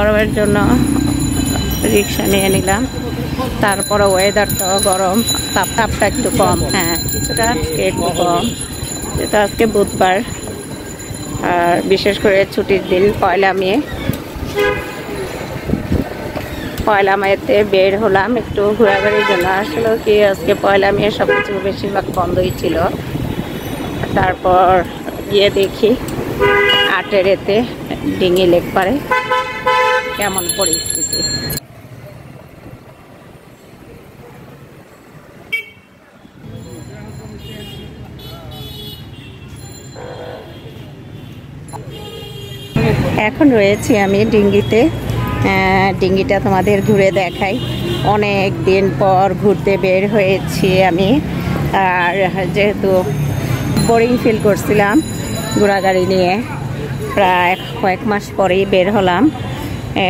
গরমের জন্য রিক্সা নিয়ে নিলাম। তারপরে ওয়েদারটা গরম, তাপটা একটু কম, হ্যাঁ কিছুটা আজকে একটু কম, যেহেতু আজকে বুধবার আর বিশেষ করে ছুটির দিন পয়লা মেতে বের হলাম একটু ঘোরাঘুরির জন্য। আসলে কি আজকে পয়লা মে সব কিছু বেশিরভাগ বন্ধই ছিল। তারপর গিয়ে দেখি আটেরেতে ডিঙি লেক পারে কেমন পরিস্থিতি। এখন রয়েছি আমি ডিঙ্গিতে। ডিঙ্গিটা তোমাদের ঘুরে দেখাই। অনেক দিন পর ঘুরতে বের হয়েছি আমি, আর যেহেতু বোরিং ফিল করছিলাম ঘোরাগাড়ি নিয়ে, প্রায় কয়েক মাস পরেই বের হলাম।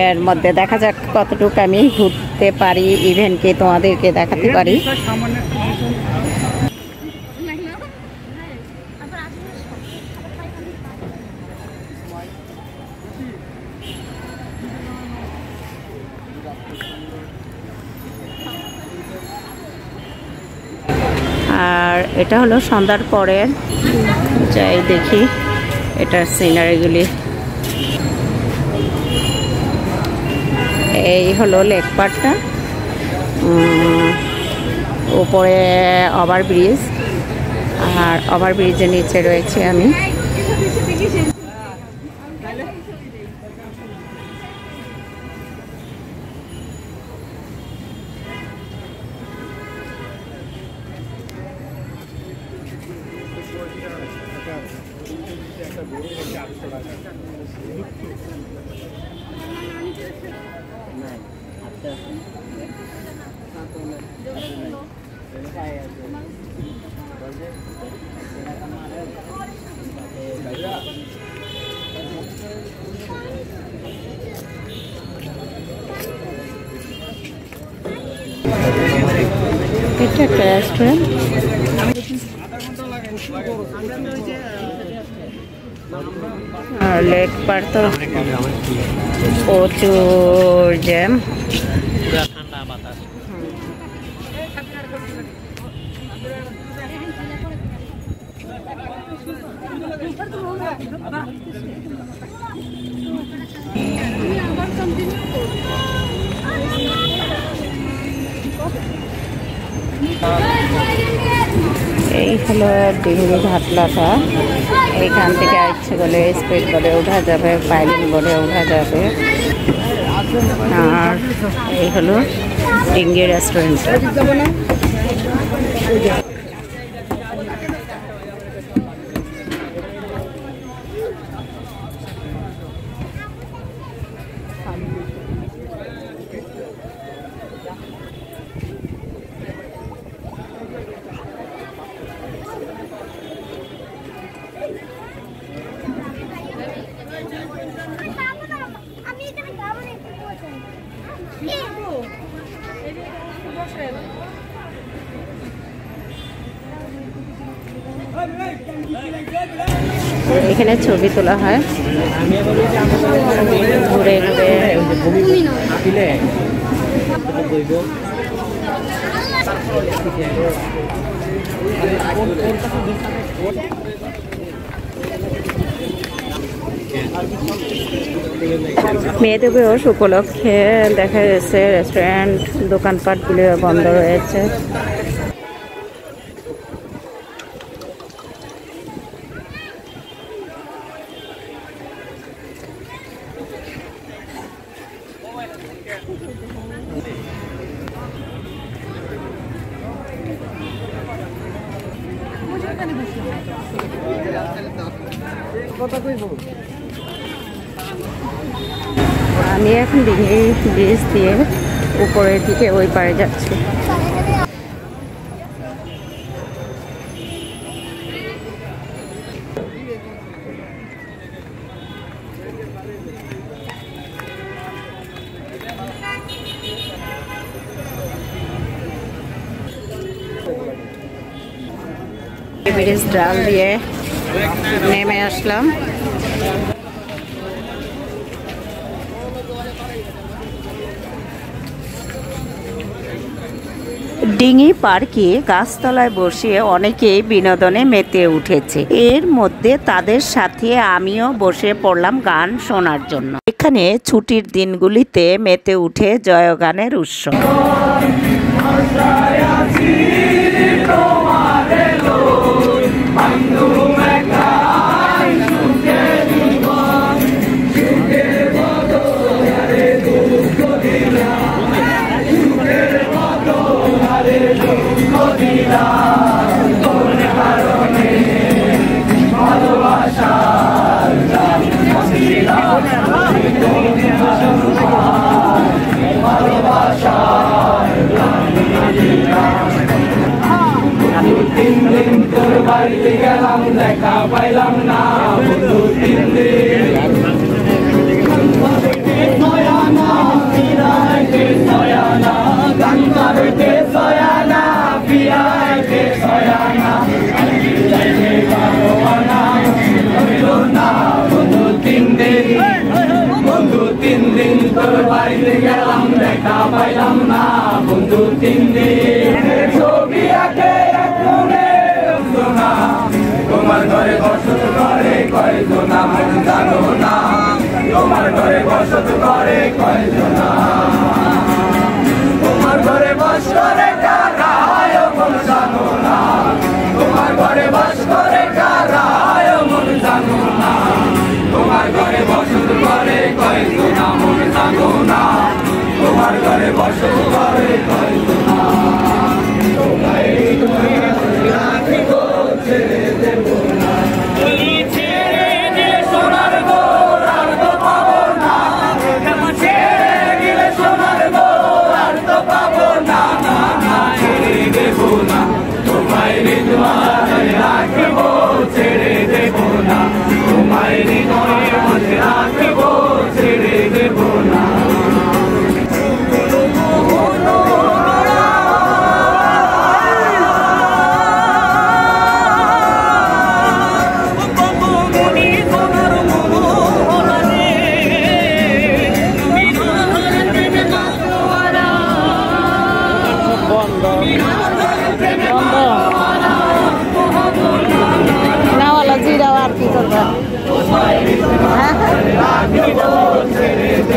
এর মধ্যে দেখা যাক কতটুকু আমি ঘুরতে পারি, ইভেন্টকে তোমাদেরকে দেখাতে পারি। আর এটা হলো সন্ধ্যার পরের, যাই দেখি এটার সিনারিগুলি। এই হলো লেক পার্কটা, উপরে ওভারব্রিজ, আর ওভারব্রিজের নিচে রয়েছে আমি। এটা একটা রেস্টুরেন্ট। আর লেক পার্ক তো প্রচুর জ্যাম। এই হলো ডিঙ্গি ঘাটলাটা। এইখান থেকে ইচ্ছে করলে স্পিড বোটে ওঠা যাবে, পাইলিং বোটে ওঠা যাবে। আর এই হলো ডিঙ্গি রেস্টুরেন্ট। এখানে ছবি তোলা হয় ঘুরে ঘুরে। মে দিবস উপলক্ষে দেখা যাচ্ছে রেস্টুরেন্ট দোকানপাটগুলি বন্ধ রয়েছে। আমি এখন ডিঙ্গি ব্রিজ দিয়ে উপরের দিকে ওই পারে যাচ্ছি। ব্রিজ ডাল দিয়ে নেমে আসলাম। ডিঙি পার্কে গাছতলায় বসে অনেকেই বিনোদনে মেতে উঠেছে। এর মধ্যে তাদের সাথে আমিও বসে পড়লাম গান শোনার জন্য। এখানে ছুটির দিনগুলিতে মেতে উঠে জয়গানের উৎসব। বাড়িতে গেলাম দেখা পাইলাম না বন্ধু 3 দিন সয়ানা পিরাইতে সয়ানা গান গাইতে সয়ানা পিরাইতে সয়ানা যাইতে পারোনা হইলো না বন্ধু 3 দিন বন্ধু 3 দিন তোর বাড়িতে গেলাম দেখা পাইলাম না বন্ধু 3 দিন ছবি আঁকে তোমার ঘরে বসত করে কয়জনা মন জানো না তোমার ঘরে বসত করে কয়জনা তোমার ঘরে বস করে কারা মন জানো না তোমার ঘরে বস করে কারা মন জানো না তোমার ঘরে বসত করে কয়জনা মন জানো না তোমার ঘরে বসত করে কয়জনা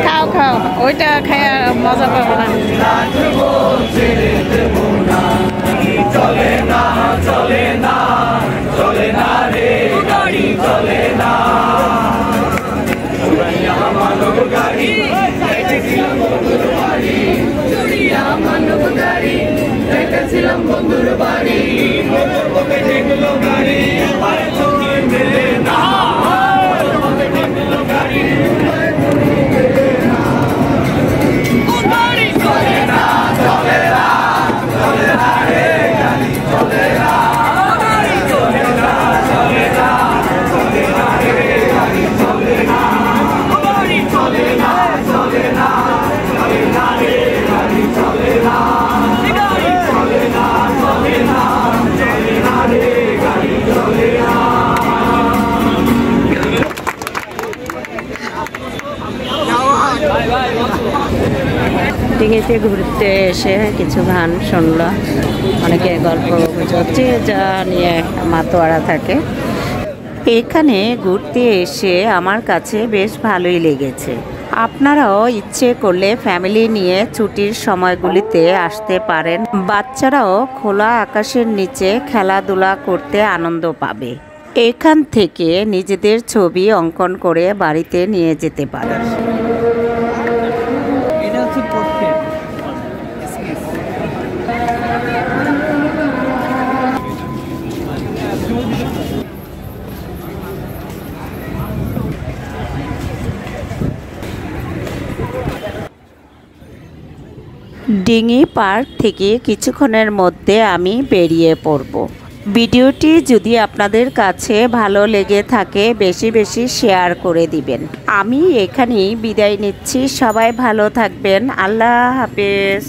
খাও খাও ওইটা খায়া মজা পাবো না চলে না চলে না চলে না রে গাড়ি চলে না মানব গাড়ি দেখেছিলাম বন্ধুর বাড়ি চুরিয়া মানব গাড়ি দেখেছিলাম বন্ধুর বাড়ি দেখলো গাড়ি মেলে না ডিঙিতে ঘুরতে এসে কিছু গান শুনলো, অনেকে গল্প হচ্ছে যা নিয়ে মাতোয়ারা থাকে। এখানে ঘুরতে এসে আমার কাছে বেশ ভালোই লেগেছে। আপনারাও ইচ্ছে করলে ফ্যামিলি নিয়ে ছুটির সময়গুলিতে আসতে পারেন। বাচ্চারাও খোলা আকাশের নিচে খেলাধুলা করতে আনন্দ পাবে। এখান থেকে নিজেদের ছবি অঙ্কন করে বাড়িতে নিয়ে যেতে পারেন। ডিঙি পার্ক থেকে কিছুক্ষণের মধ্যে আমি বেরিয়ে পড়ব। ভিডিওটি যদি আপনাদের কাছে ভালো লেগে থাকে বেশি বেশি শেয়ার করে দিবেন। আমি এখানেই বিদায় নিচ্ছি। সবাই ভালো থাকবেন। আল্লাহ হাফেজ।